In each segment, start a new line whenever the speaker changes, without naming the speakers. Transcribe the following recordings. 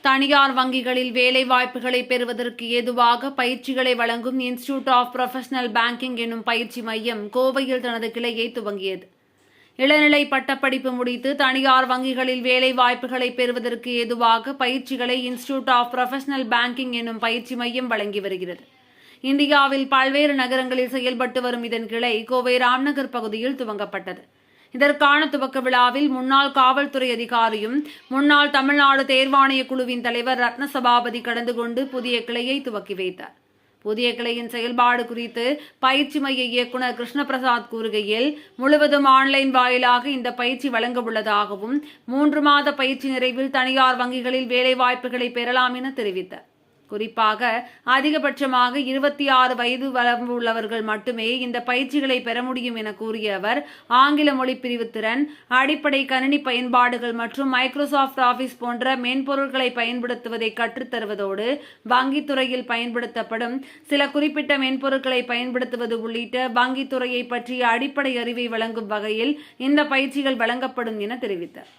தனியார் வங்கிகளில் வேலை வாய்ப்புகளை பெறுவதற்கு ஏதுவாக பயிற்சிகளை வழங்கும் இன்ஸ்டிடியூட் ஆஃப் ப்ரொஃபஷனல் பேங்கிங் என்னும் பயிற்சி மையம் கோவையில் தனது கிளையை துவங்கியது. இளநிலை பட்டப்படிப்பு முடித்து தனியார் வங்கிகளில் வேலை வாய்ப்புகளை பெறுவதற்கு ஏதுவாக பயிற்சிகளை இன்ஸ்டிடியூட் ஆஃப் ப்ரொஃபஷனல் பேங்கிங் என்னும் பயிற்சி மையம் வழங்கி வருகிறது. இந்தியாவில் பல்வேறு நகரங்களில் செயல்பட்டு வரும் இதன் கிளை கோவை ராம்நகர் பகுதியில் துவங்கப்பட்டது. இதற்கான துவக்க விழாவில் முன்னாள் காவல்துறை அதிகாரியும் முன்னாள் தமிழ்நாடு தேர்வாணைய குழுவின் தலைவர் ரத்னசபாபதி கலந்து கொண்டு புதிய கிளையை துவக்கி வைத்தார். புதிய கிளையின் செயல்பாடு குறித்து பயிற்சி மைய இயக்குநர் கிருஷ்ணபிரசாத் கூறுகையில், முழுவதும் ஆன்லைன் வாயிலாக இந்த பயிற்சி வழங்க உள்ளதாகவும் 3 மாத பயிற்சி நிறைவில் தனியார் வங்கிகளில் வேலைவாய்ப்புகளை பெறலாம் என தெரிவித்தார். குறிப்பாக அதிகபட்சமாக 26 வயது வரம்பு உள்ளவர்கள் மட்டுமே இந்த பயிற்சிகளை பெற முடியும் என கூறிய அவர், ஆங்கில மொழி பிரிவு திறன், அடிப்படை கணினி பயன்பாடுகள் மற்றும் மைக்ரோசாஃப்ட் ஆபீஸ் போன்ற மென்பொருட்களை பயன்படுத்துவதை கற்றுத்தருவதோடு வங்கித்துறையில் பயன்படுத்தப்படும் சில குறிப்பிட்ட மென்பொருட்களை பயன்படுத்துவது உள்ளிட்ட வங்கித்துறையை பற்றிய அடிப்படை அறிவை வழங்கும் வகையில் இந்த பயிற்சிகள் வழங்கப்படும் என தெரிவித்தார்.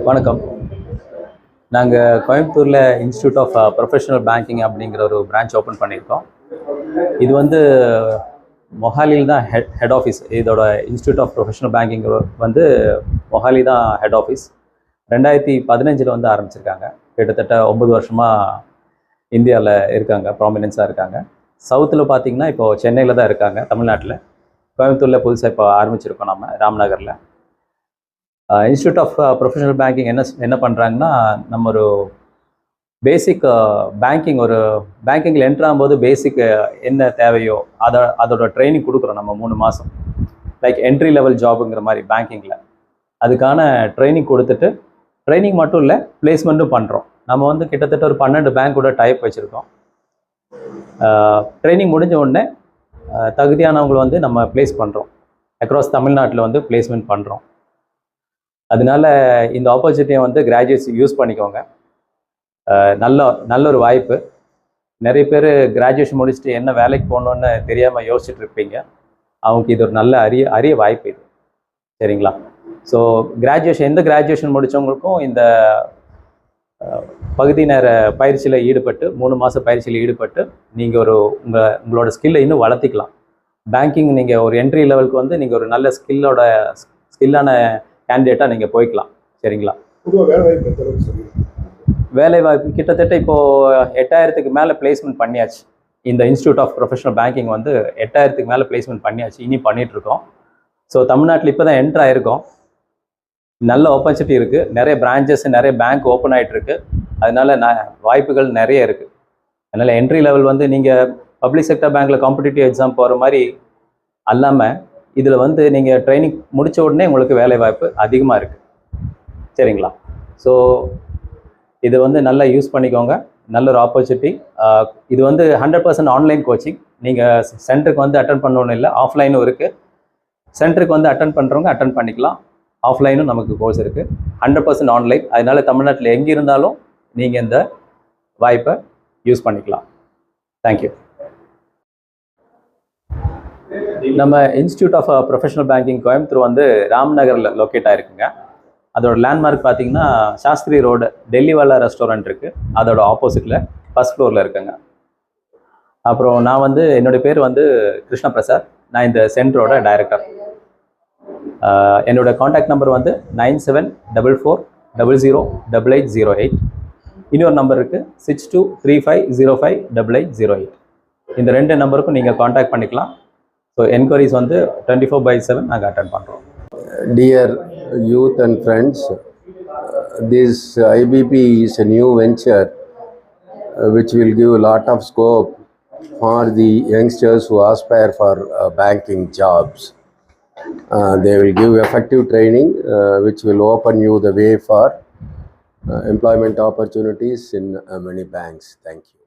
வணக்கம். நாங்கள் கோயம்புத்தூரில் இன்ஸ்டிடியூட் ஆஃப் ப்ரொஃபஷனல் பேங்கிங் அப்படிங்கிற ஒரு பிரான்ச் ஓப்பன் பண்ணியிருக்கோம். இது மொஹாலியில் தான் ஹெட் ஆஃபீஸ். இதோட இன்ஸ்டியூட் ஆஃப் ப்ரொஃபஷனல் பேங்கிங் வந்து மொஹாலி தான் ஹெட் ஆஃபீஸ். 2015 வந்து ஆரம்பிச்சிருக்காங்க. கிட்டத்தட்ட 9 வருஷமாக இந்தியாவில் இருக்காங்க, ப்ராமினன்ஸாக இருக்காங்க. சவுத்தில் பார்த்தீங்கன்னா இப்போது சென்னையில் தான் இருக்காங்க, தமிழ்நாட்டில். கோயம்புத்தூரில் புதுசாக இப்போ ஆரம்பிச்சிருக்கோம் நம்ம ராம்நகரில். இன்ஸ்டியூட் ஆஃப் ப்ரொஃபஷனல் பேங்கிங் என்ன பண்ணுறாங்கன்னா, நம்ம ஒரு பேசிக் பேங்கிங், ஒரு பேங்கிங்கில் என்ட்ரு ஆகும்போது பேசிக் என்ன தேவையோ அதோட ட்ரைனிங் கொடுக்குறோம் நம்ம 3 மாதம். லைக் என்ட்ரி லெவல் ஜாபுங்கிற மாதிரி பேங்கிங்கில் அதுக்கான ட்ரைனிங் கொடுத்துட்டு, ட்ரைனிங் மட்டும் இல்லை, பிளேஸ்மெண்ட்டும் பண்ணுறோம். நம்ம வந்து கிட்டத்தட்ட ஒரு 12 பேங்க் கூட டைப் வச்சுருக்கோம். ட்ரைனிங் முடிஞ்ச உடனே தகுதியானவங்களை வந்து நம்ம ப்ளேஸ் பண்ணுறோம். அக்ராஸ் தமிழ்நாட்டில் வந்து பிளேஸ்மெண்ட் பண்ணுறோம். அதனால இந்த ஆப்பர்ச்சுனிட்டியை வந்து கிராஜுவேட்ஸ் யூஸ் பண்ணிக்கோங்க. நல்ல ஒரு வாய்ப்பு. நிறைய பேர் கிராஜுவேஷன் முடிச்சுட்டு என்ன வேலைக்கு போகணுன்னு தெரியாமல் யோசிச்சுட்டு இருப்பீங்க. அவங்களுக்கு இது ஒரு நல்ல அரிய வாய்ப்பு இது. சரிங்களா? ஸோ எந்த கிராஜுவேஷன் முடித்தவங்களுக்கும் இந்த பகுதி நேர பயிற்சியில் ஈடுபட்டு 3 மாத பயிற்சியில் ஈடுபட்டு நீங்கள் உங்களோட ஸ்கில்லை இன்னும் வளர்த்திக்கலாம். பேங்கிங் நீங்கள் ஒரு என்ட்ரி லெவலுக்கு வந்து நீங்கள் ஒரு நல்ல ஸ்கில்லான கேண்டிடேட்டாக நீங்கள் போய்க்கலாம். சரிங்களா? வேலைவாய்ப்பு கிட்டத்தட்ட இப்போது 8000க்கு மேலே பிளேஸ்மெண்ட் பண்ணியாச்சு. இந்த இன்ஸ்டியூட் ஆஃப் ப்ரொஃபஷனல் பேங்கிங் வந்து 8000க்கு மேலே பிளேஸ்மெண்ட் பண்ணியாச்சு. இனி பண்ணிகிட்ருக்கோம். ஸோ தமிழ்நாட்டில் இப்போ தான் என்ட்ரு ஆகிருக்கோம். நல்ல ஆப்பர்ச்சுனிட்டி இருக்குது. நிறைய பிரான்ச்சஸ், நிறைய பேங்க் ஓப்பன் ஆகிட்டுருக்கு. அதனால வாய்ப்புகள் நிறைய இருக்குது. அதனால் என்ட்ரி லெவல் வந்து நீங்கள் பப்ளிக் செக்டர் பேங்க்கில் காம்படிட்டிவ் எக்ஸாம் போகிற மாதிரி அல்லாமல் இதில் வந்து நீங்கள் ட்ரைனிங் முடித்த உடனே உங்களுக்கு வேலை வாய்ப்பு அதிகமாக இருக்குது. சரிங்களா? ஸோ இது வந்து நல்லா யூஸ் பண்ணிக்கோங்க. நல்ல ஒரு ஆப்பர்ச்சுனிட்டி. இது வந்து 100% ஆன்லைன் கோச்சிங். நீங்கள் சென்டருக்கு வந்து அட்டன் பண்ணணும்னு இல்லை, ஆஃப்லைனும் இருக்குது. சென்டருக்கு வந்து அட்டன் பண்ணுறவங்க அட்டன் பண்ணிக்கலாம். ஆஃப்லைனும் நமக்கு கோர்ஸ் இருக்குது. 100% ஆன்லைன். அதனால் தமிழ்நாட்டில் எங்கே இருந்தாலும் நீங்கள் இந்த வாய்ப்பை யூஸ் பண்ணிக்கலாம். தேங்க்யூ. நம்ம institute of professional banking Coimbatore வந்து ராம்நகரில் லொக்கேட் ஆகிருக்குங்க. அதோட லேண்ட்மார்க் பார்த்தீங்கன்னா சாஸ்திரி ரோடு, டெல்லிவாலா ரெஸ்டாரண்ட் இருக்குது. அதோட ஆப்போசிட்டில் ஃபர்ஸ்ட் ஃப்ளோரில் இருக்குங்க. அப்புறம் நான் வந்து என்னுடைய பேர் வந்து கிருஷ்ணபிரசாத். நான் இந்த சென்டரோட டைரக்டர். என்னோடய காண்டாக்ட் நம்பர் வந்து 9744008808. இன்னொரு நம்பர் இருக்குது 6235058808. இந்த 2 நம்பருக்கும் நீங்கள் காண்டாக்ட் பண்ணிக்கலாம். ஸோ என்கொயரிஸ் வந்து 24/7 நாங்கள் அட்டென்ட் பண்ணுறோம்.
Dear youth and friends, this IBP is a new venture which will give a lot of scope for the youngsters who aspire for banking jobs. They will give effective training which will open you the way for employment opportunities in many banks. Thank you.